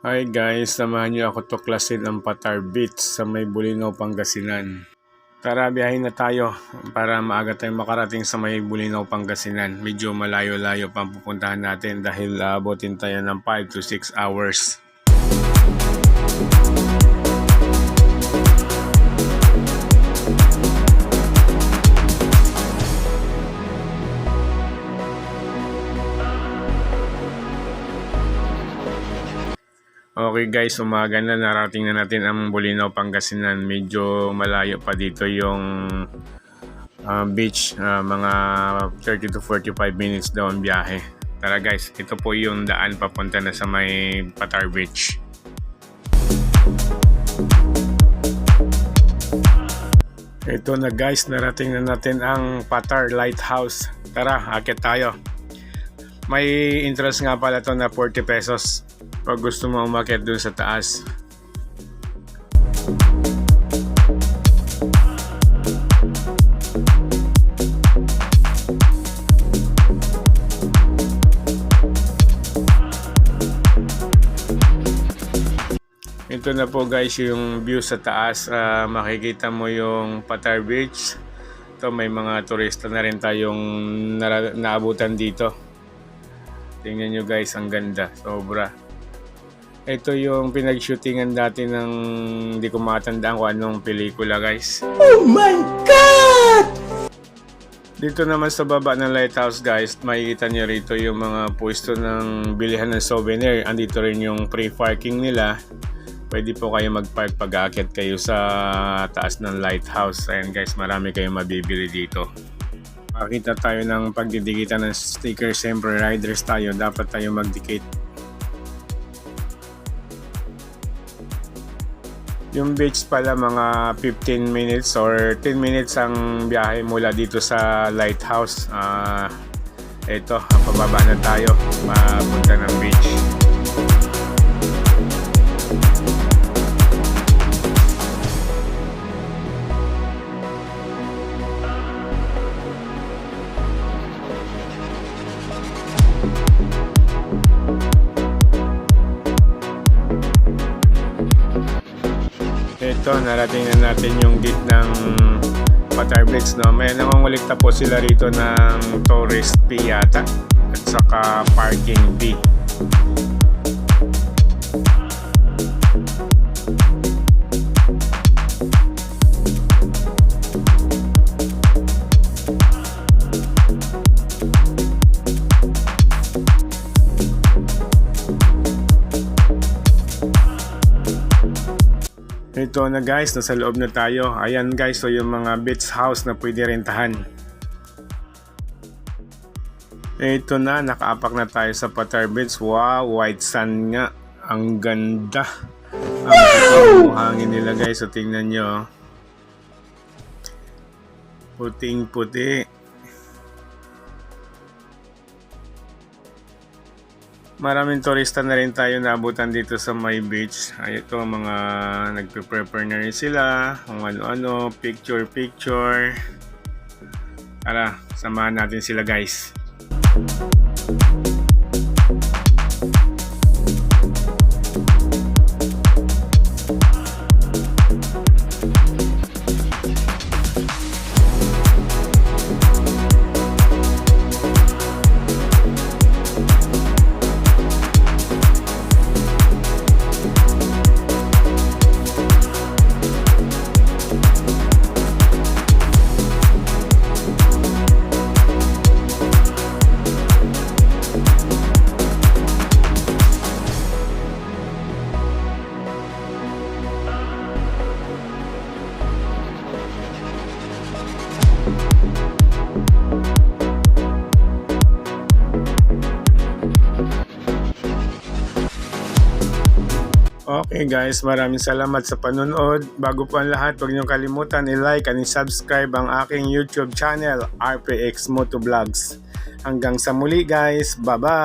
Hi guys, samahan niyo ako tuklasin ang Patar Beach sa may Bulinaw, Pangasinan. Tara, biyahin na tayo para maaga tayong makarating sa may Bulinaw, Pangasinan. Medyo malayo-layo pa ang pupuntahan natin dahil abutin tayo ng 5 to 6 hours. Okay guys, umaga na, narating na natin ang Bulinaw, Pangasinan. Medyo malayo pa dito yung beach, mga 30 to 45 minutes daw ang biyahe. Tara guys, ito po yung daan papunta na sa may Patar Beach. Ito na guys, narating na natin ang Patar Lighthouse. Tara, akit tayo. May interest nga pala to na 40 pesos pag gusto mo umakyat dun sa taas. Ito na po guys yung view sa taas. Makikita mo yung Patar Beach. Ito, may mga turista na rin tayong naabutan dito. Tingnan nyo guys, ang ganda, sobra. Ito yung pinag-shootingan dati ng, hindi ko matandaan kung anong pelikula guys. Oh my God! Dito naman sa baba ng lighthouse guys, makikita nyo rito yung mga pwesto ng bilihan ng souvenir. Andito rin yung free parking nila. Pwede po kayo mag-park pag aakyat kayo sa taas ng lighthouse. Ayan guys, marami kayong mabibili dito. Makita tayo ng pagdidikitan ng sticker. Siyempre riders tayo, dapat tayo magdikit. Yung beach pala mga 15 minutes or 10 minutes ang biyahe mula dito sa lighthouse. Ito, pababa na tayo, mapunta ng beach. Ito, narating na natin yung gate ng Patar Beach, no? May nangungulikta po sila rito ng tourist fee yata at saka parking fee. Ito na guys, nasa loob na tayo. Ayan guys, so yung mga beach house na pwede rentahan. Ito na, nakaapak na tayo sa Patar Beach. Wow, white sand nga. Ang ganda. Ang hangin nila guys, so tingnan nyo. Puting puti. Maraming turista na rin tayo naabutan dito sa my beach. Ay, ito, mga nagpe-prepare na rin sila. Kung ano-ano, picture. Tara, samahan natin sila guys. Okay guys, maraming salamat sa panonood. Bago po ang lahat, huwag niyong kalimutan i-like and i-subscribe ang aking YouTube channel, RPX Motovlogs. Hanggang sa muli guys, bye-bye!